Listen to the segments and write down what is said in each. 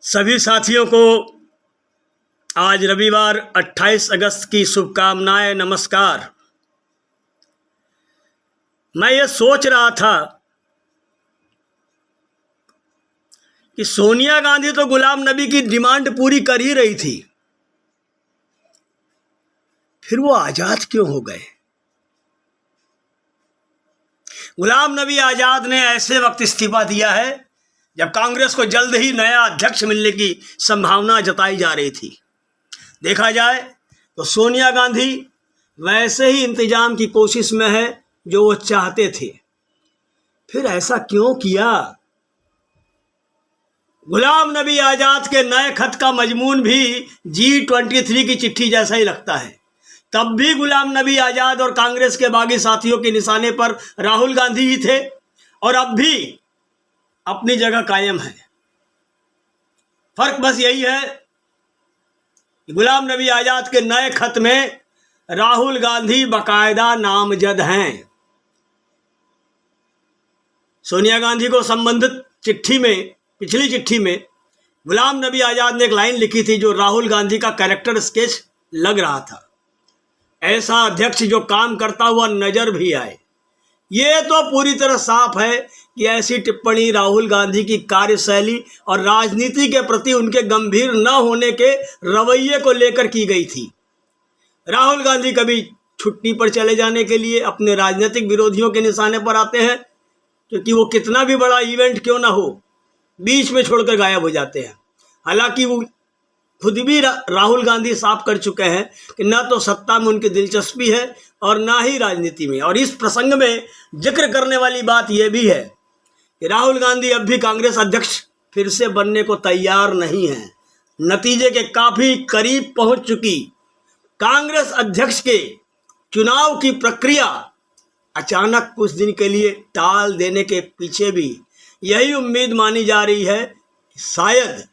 सभी साथियों को आज रविवार 28 अगस्त की शुभकामनाएं। नमस्कार। मैं ये सोच रहा था कि सोनिया गांधी तो गुलाम नबी की डिमांड पूरी कर ही रही थी, फिर वो आजाद क्यों हो गए? गुलाम नबी आजाद ने ऐसे वक्त इस्तीफा दिया है जब कांग्रेस को जल्द ही नया अध्यक्ष मिलने की संभावना जताई जा रही थी। देखा जाए तो सोनिया गांधी वैसे ही इंतजाम की कोशिश में है जो वो चाहते थे, फिर ऐसा क्यों किया? गुलाम नबी आजाद के नए खत का मजमून भी G23 की चिट्ठी जैसा ही लगता है। तब भी गुलाम नबी आजाद और कांग्रेस के बागी साथियों के निशाने पर राहुल गांधी ही थे और अब भी अपनी जगह कायम है। फर्क बस यही है कि गुलाम नबी आजाद के नए खत में राहुल गांधी बाकायदा नामजद हैं। सोनिया गांधी को संबंधित चिट्ठी में, पिछली चिट्ठी में गुलाम नबी आजाद ने एक लाइन लिखी थी जो राहुल गांधी का कैरेक्टर स्केच लग रहा था। ऐसा अध्यक्ष जो काम करता हुआ नजर भी आए। ये तो पूरी तरह साफ है कि ऐसी टिप्पणी राहुल गांधी की कार्यशैली और राजनीति के प्रति उनके गंभीर न होने के रवैये को लेकर की गई थी। राहुल गांधी कभी छुट्टी पर चले जाने के लिए अपने राजनीतिक विरोधियों के निशाने पर आते हैं, क्योंकि वो कितना भी बड़ा इवेंट क्यों ना हो बीच में छोड़कर गायब हो जाते हैं। हालांकि वो खुद भी राहुल गांधी साफ कर चुके हैं कि न तो सत्ता में उनकी दिलचस्पी है और ना ही राजनीति में। और इस प्रसंग में जिक्र करने वाली बात यह भी है कि राहुल गांधी अब भी कांग्रेस अध्यक्ष फिर से बनने को तैयार नहीं है। नतीजे के काफी करीब पहुंच चुकी कांग्रेस अध्यक्ष के चुनाव की प्रक्रिया अचानक कुछ दिन के लिए टाल देने के पीछे भी यही उम्मीद मानी जा रही है कि शायद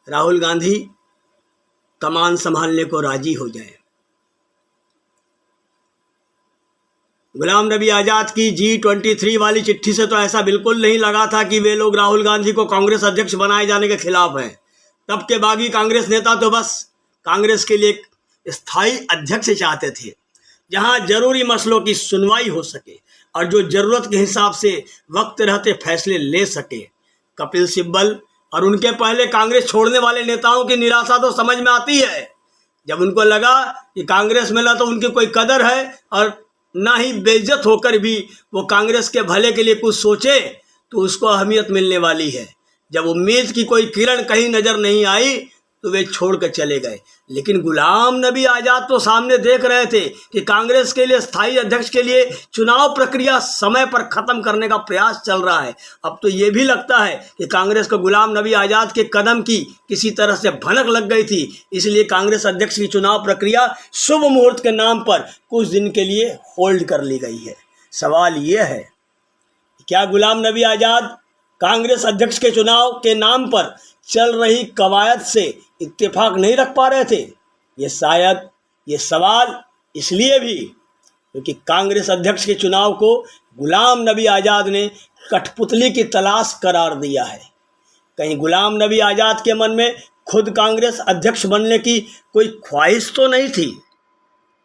राहुल गांधी कमान संभालने को राजी हो जाए। गुलाम नबी आजाद की G23 वाली चिट्ठी से तो ऐसा बिल्कुल नहीं लगा था कि वे लोग राहुल गांधी को कांग्रेस अध्यक्ष बनाए जाने के खिलाफ हैं। तब के बागी कांग्रेस नेता तो बस कांग्रेस के लिए एक स्थायी अध्यक्ष चाहते थे, जहां जरूरी मसलों की सुनवाई हो सके और जो जरूरत के हिसाब से वक्त रहते फैसले ले सके। कपिल सिब्बल और उनके पहले कांग्रेस छोड़ने वाले नेताओं की निराशा तो समझ में आती है। जब उनको लगा कि कांग्रेस में ना तो उनकी कोई कदर है और ना ही बेइज्जत होकर भी वो कांग्रेस के भले के लिए कुछ सोचे तो उसको अहमियत मिलने वाली है। जब उम्मीद की कोई किरण कहीं नजर नहीं आई तो वे छोड़कर चले गए। लेकिन गुलाम नबी आजाद तो सामने देख रहे थे कि कांग्रेस के लिए स्थायी अध्यक्ष के लिए चुनाव प्रक्रिया समय पर खत्म करने का प्रयास चल रहा है। अब तो ये भी लगता है कि कांग्रेस को गुलाम नबी आजाद के कदम की किसी तरह से भनक लग गई थी, इसलिए कांग्रेस अध्यक्ष की चुनाव प्रक्रिया शुभ मुहूर्त के नाम पर कुछ दिन के लिए होल्ड कर ली गई है। सवाल ये है, क्या गुलाम नबी आजाद कांग्रेस अध्यक्ष के चुनाव के नाम पर चल रही कवायद से इत्तेफाक नहीं रख पा रहे थे? ये सवाल इसलिए भी क्योंकि कांग्रेस अध्यक्ष के चुनाव को गुलाम नबी आजाद ने कठपुतली की तलाश करार दिया है। कहीं गुलाम नबी आजाद के मन में खुद कांग्रेस अध्यक्ष बनने की कोई ख्वाहिश तो नहीं थी?